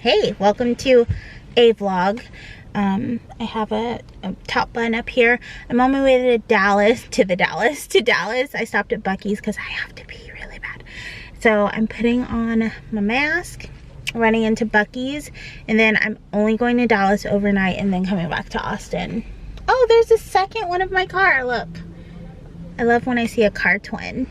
Hey, welcome to a vlog. I have a top bun up here. I'm on my way to Dallas. I stopped at Buc-ee's because I have to pee really bad. So I'm putting on my mask, running into Buc-ee's, and then I'm only going to Dallas overnight and then coming back to Austin. Oh, there's a second one of my car. Look. I love when I see a car twin.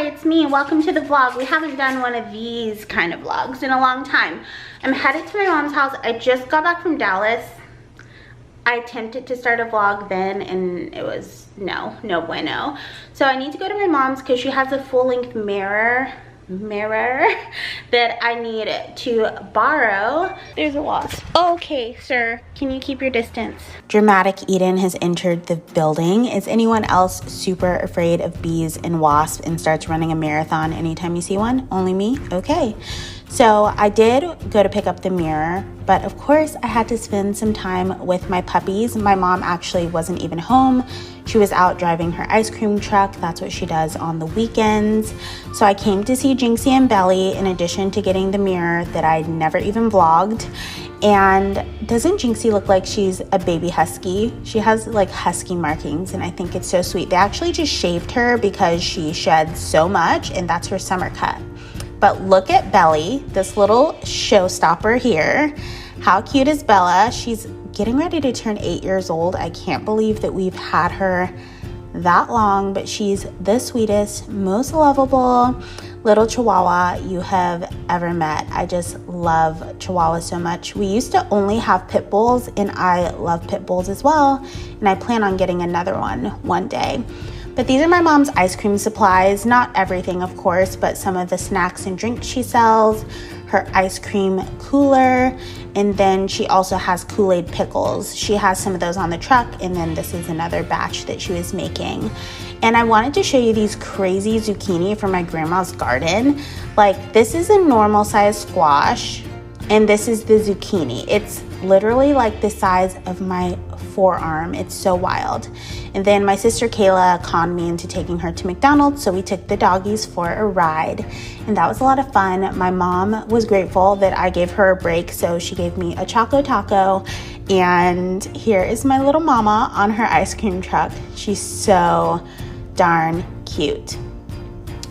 It's me. Welcome to the vlog. We haven't done one of these kind of vlogs in a long time. I'm headed to my mom's house. I just got back from Dallas. I attempted to start a vlog then and it was no bueno. So I need to go to my mom's because she has a full-length mirror that I need to borrow. There's a wasp. Okay, sir, can you keep your distance? Dramatic Edyn has entered the building. Is anyone else super afraid of bees and wasps and starts running a marathon anytime you see one? Only me? Okay. So I did go to pick up the mirror, but of course I had to spend some time with my puppies. My mom actually wasn't even home. She was out driving her ice cream truck. That's what she does on the weekends. So I came to see Jinxie and Belly in addition to getting the mirror that I'd never even vlogged. And doesn't Jinxie look like she's a baby husky? She has like husky markings and I think it's so sweet. They actually just shaved her because she sheds so much and that's her summer cut. But look at Belly, this little showstopper here. How cute is Bella? She's getting ready to turn 8 years old. I can't believe that we've had her that long, but she's the sweetest, most lovable little Chihuahua you have ever met. I just love Chihuahuas so much. We used to only have pit bulls and I love pit bulls as well. And I plan on getting another one day. But these are my mom's ice cream supplies. Not everything, of course, but some of the snacks and drinks she sells, her ice cream cooler, and then she also has Kool-Aid pickles. She has some of those on the truck, and then this is another batch that she was making. And I wanted to show you these crazy zucchini from my grandma's garden. Like, this is a normal size squash, and this is the zucchini. It's literally like the size of my forearm. It's so wild. And then my sister Kayla conned me into taking her to McDonald's, so we took the doggies for a ride, and that was a lot of fun. My mom was grateful that I gave her a break, so she gave me a Choco Taco, and here is my little mama on her ice cream truck. She's so darn cute.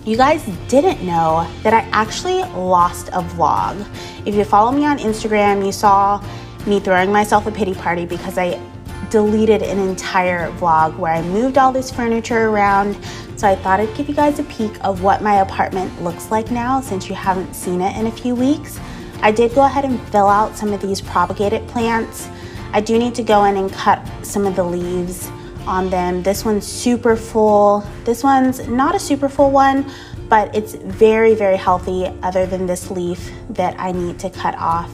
You guys didn't know that I actually lost a vlog. If you follow me on Instagram, you saw me throwing myself a pity party because I deleted an entire vlog where I moved all this furniture around. So I thought I'd give you guys a peek of what my apartment looks like now since you haven't seen it in a few weeks. I did go ahead and fill out some of these propagated plants. I do need to go in and cut some of the leaves on them. This one's super full. This one's not a super full one, but it's very, very healthy other than this leaf that I need to cut off.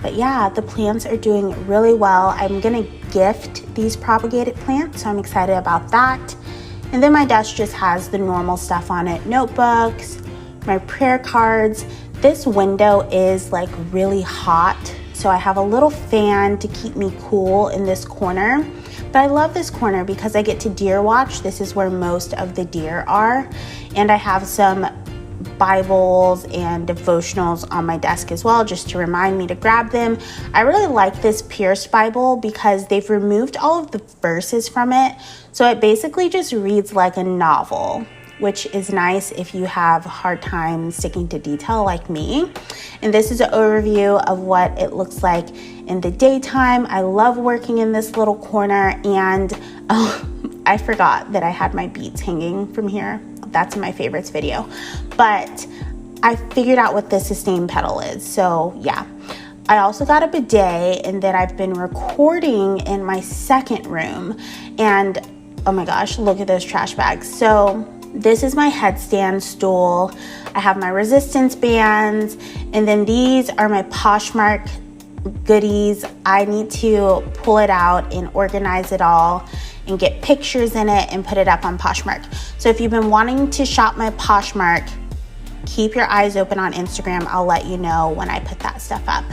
But yeah, the plants are doing really well. I'm gonna gift these propagated plants, so I'm excited about that. And then my desk just has the normal stuff on it. Notebooks, my prayer cards. This window is like really hot, so I have a little fan to keep me cool in this corner. But I love this corner because I get to deer watch. This is where most of the deer are. And I have some Bibles and devotionals on my desk as well, just to remind me to grab them. I really like this Pierce Bible because they've removed all of the verses from it. So it basically just reads like a novel, which is nice if you have a hard time sticking to detail like me. And this is an overview of what it looks like in the daytime. I love working in this little corner, and I forgot that I had my beads hanging from here. That's in my favorites video. But I figured out what the sustain pedal is. So yeah, I also got a bidet, and then I've been recording in my second room. And oh my gosh, look at those trash bags. So this is my headstand stool. I have my resistance bands, and then these are my Poshmark goodies. I need to pull it out and organize it all and get pictures in it and put it up on Poshmark. So if you've been wanting to shop my Poshmark, keep your eyes open on Instagram. I'll let you know when I put that stuff up.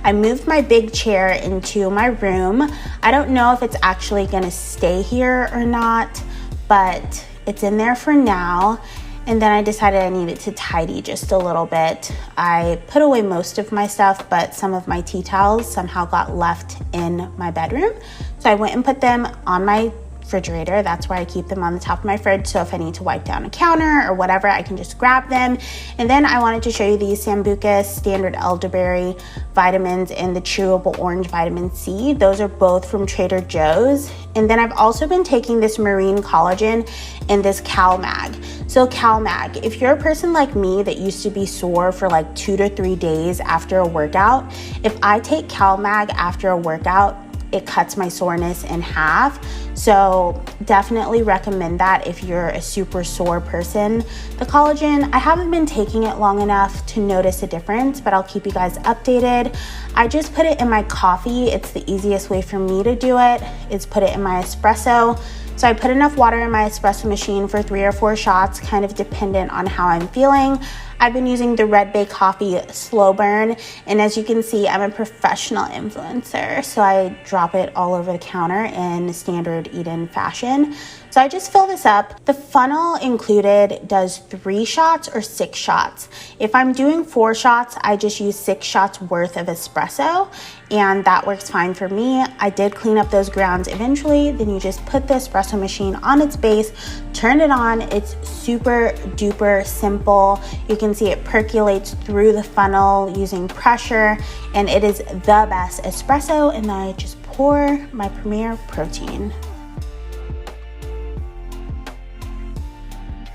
I moved my big chair into my room. I don't know if it's actually gonna stay here or not, but it's in there for now. And then I decided I needed to tidy just a little bit. I put away most of my stuff, but some of my tea towels somehow got left in my bedroom. So I went and put them on my refrigerator. That's where I keep them, on the top of my fridge. So if I need to wipe down a counter or whatever, I can just grab them. And then I wanted to show you these Sambuca standard elderberry vitamins and the chewable orange vitamin C. Those are both from Trader Joe's. And then I've also been taking this marine collagen and this CalMag. So CalMag, if you're a person like me that used to be sore for like 2 to 3 days after a workout, if I take CalMag after a workout, it cuts my soreness in half. So definitely recommend that if you're a super sore person. The collagen, I haven't been taking it long enough to notice a difference, but I'll keep you guys updated. I just put it in my coffee. It's the easiest way for me to do it, is put it in my espresso. So I put enough water in my espresso machine for 3 or 4 shots, kind of dependent on how I'm feeling. I've been using the Red Bay Coffee Slow Burn, and as you can see, I'm a professional influencer, so I drop it all over the counter in standard Edyn fashion. So I just fill this up. The funnel included does 3 shots or 6 shots. If I'm doing 4 shots, I just use 6 shots worth of espresso, and that works fine for me. I did clean up those grounds eventually. Then you just put the espresso machine on its base, turn it on. It's super duper simple. You can see it percolates through the funnel using pressure, and it is the best espresso. And then I just pour my Premier Protein.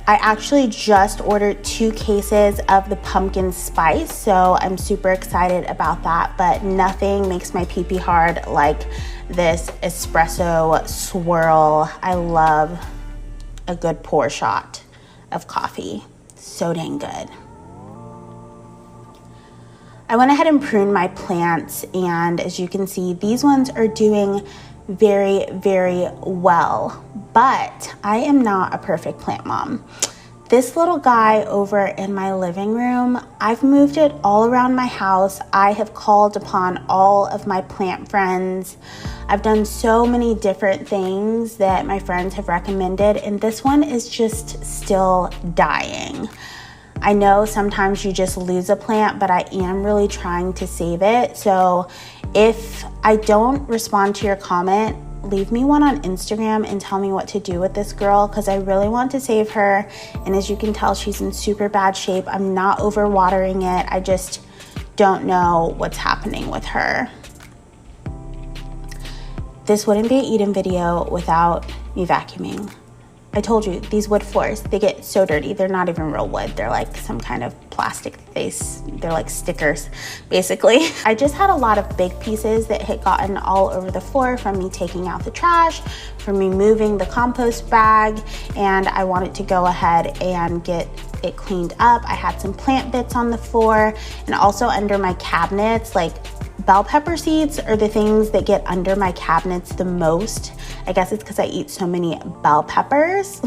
I actually just ordered 2 cases of the pumpkin spice, so I'm super excited about that, but nothing makes my pee-pee hard like this espresso swirl. I love a good pour shot of coffee. So dang good. I went ahead and pruned my plants, and as you can see, these ones are doing very, very well, but I am not a perfect plant mom. This little guy over in my living room, I've moved it all around my house. I have called upon all of my plant friends. I've done so many different things that my friends have recommended, and this one is just still dying. I know sometimes you just lose a plant, but I am really trying to save it. So if I don't respond to your comment, leave me one on Instagram and tell me what to do with this girl, because I really want to save her. And as you can tell, she's in super bad shape. I'm not overwatering it. I just don't know what's happening with her. This wouldn't be an Edyn video without me vacuuming. I told you, these wood floors, they get so dirty. They're not even real wood. They're like some kind of plastic face. They're like stickers, basically. I just had a lot of big pieces that had gotten all over the floor from me taking out the trash, from me moving the compost bag, and I wanted to go ahead and get it cleaned up. I had some plant bits on the floor, and also under my cabinets, like bell pepper seeds are the things that get under my cabinets the most. I guess it's because I eat so many bell peppers.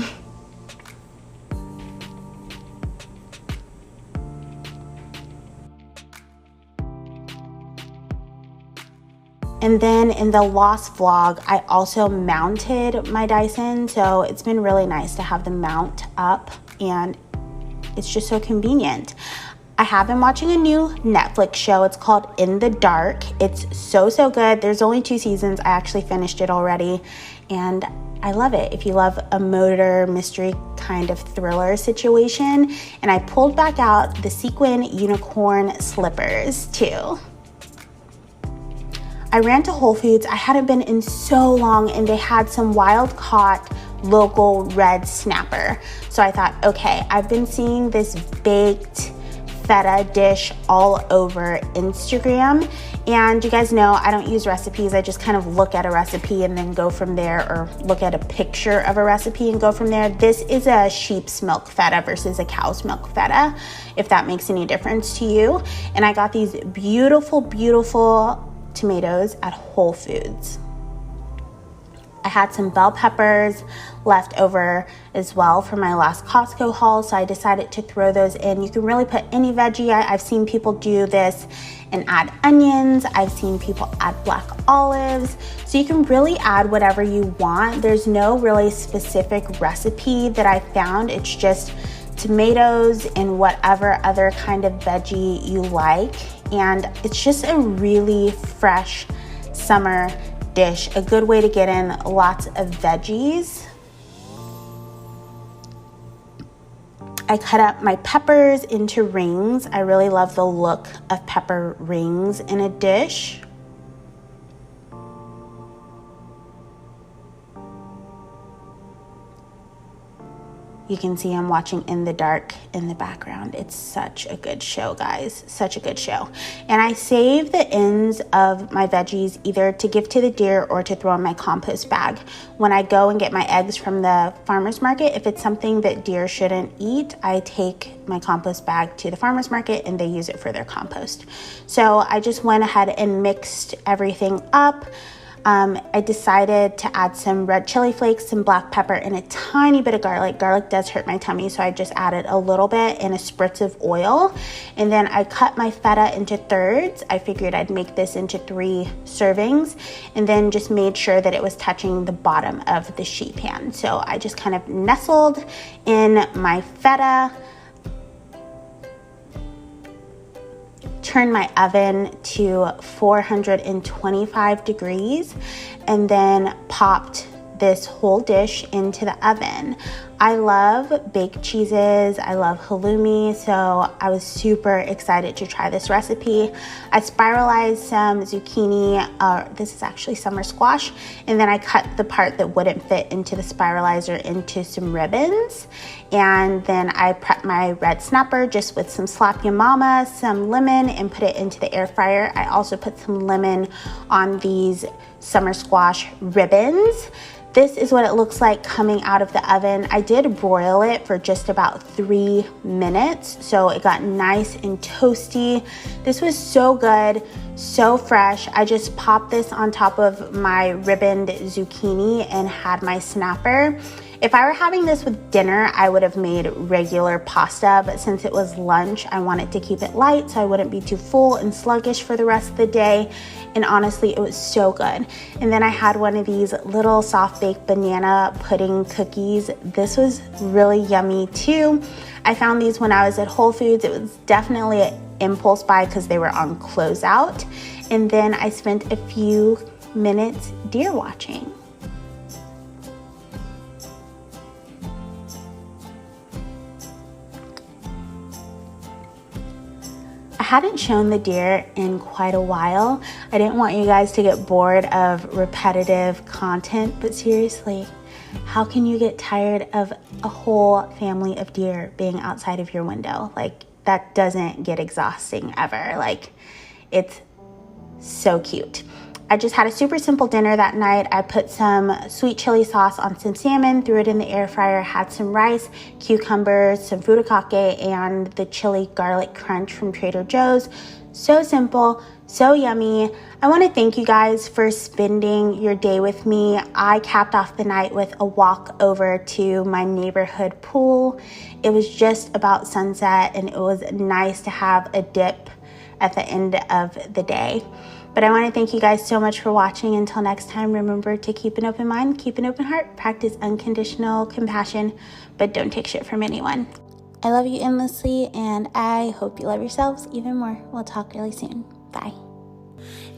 And then in the lost vlog, I also mounted my Dyson. So it's been really nice to have the mount up, and it's just so convenient. I have been watching a new Netflix show. It's called In the Dark. It's so good. There's only 2 seasons. I actually finished it already, and I love it. If you love a murder mystery kind of thriller situation. And I pulled back out the sequin unicorn slippers too. I ran to Whole Foods. I hadn't been in so long, and they had some wild caught local red snapper. So I thought, okay, I've been seeing this baked feta dish all over Instagram, and you guys know I don't use recipes. I just kind of look at a recipe and then go from there, or look at a picture of a recipe and go from there. This is a sheep's milk feta versus a cow's milk feta, if that makes any difference to you. And I got these beautiful tomatoes at Whole Foods. I had some bell peppers left over as well from my last Costco haul, so I decided to throw those in. You can really put any veggie. I've seen people do this and add onions. I've seen people add black olives. So you can really add whatever you want. There's no really specific recipe that I found. It's just tomatoes and whatever other kind of veggie you like. And it's just a really fresh summer dish, a good way to get in lots of veggies. I cut up my peppers into rings. I really love the look of pepper rings in a dish. You can see I'm watching In the Dark in the background. It's such a good show, guys. Such a good show. And I save the ends of my veggies either to give to the deer or to throw in my compost bag. When I go and get my eggs from the farmer's market, if it's something that deer shouldn't eat, I take my compost bag to the farmer's market and they use it for their compost. So I just went ahead and mixed everything up. I decided to add some red chili flakes, some black pepper, and a tiny bit of garlic. Garlic does hurt my tummy, so I just added a little bit and a spritz of oil. And then I cut my feta into thirds. I figured I'd make this into 3 servings, and then just made sure that it was touching the bottom of the sheet pan. So I just kind of nestled in my feta, turn my oven to 425 degrees, and then popped this whole dish into the oven. I love baked cheeses. I love halloumi, so I was super excited to try this recipe. I spiralized some zucchini, this is actually summer squash, and then I cut the part that wouldn't fit into the spiralizer into some ribbons. And then I prepped my red snapper just with some slap ya mama, some lemon, and put it into the air fryer. I also put some lemon on these summer squash ribbons. This is what it looks like coming out of the oven. I did broil it for just about 3 minutes, so it got nice and toasty. This was so good, so fresh. I just popped this on top of my ribboned zucchini and had my snapper. If I were having this with dinner, I would have made regular pasta, but since it was lunch, I wanted to keep it light so I wouldn't be too full and sluggish for the rest of the day. And honestly, it was so good. And then I had one of these little soft baked banana pudding cookies. This was really yummy too. I found these when I was at Whole Foods. It was definitely an impulse buy because they were on closeout. And then I spent a few minutes deer watching. I hadn't shown the deer in quite a while. I didn't want you guys to get bored of repetitive content, but seriously, how can you get tired of a whole family of deer being outside of your window? Like, that doesn't get exhausting ever. Like, it's so cute. I just had a super simple dinner that night. I put some sweet chili sauce on some salmon, threw it in the air fryer, had some rice, cucumbers, some furikake, and the chili garlic crunch from Trader Joe's. So simple, so yummy. I want to thank you guys for spending your day with me. I capped off the night with a walk over to my neighborhood pool. It was just about sunset, and it was nice to have a dip at the end of the day. But I want to thank you guys so much for watching. Until next time, remember to keep an open mind, keep an open heart, practice unconditional compassion, but don't take shit from anyone. I love you endlessly, and I hope you love yourselves even more. We'll talk really soon. Bye.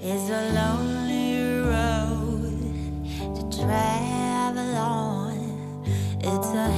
It's a lonely road to travel on. It's a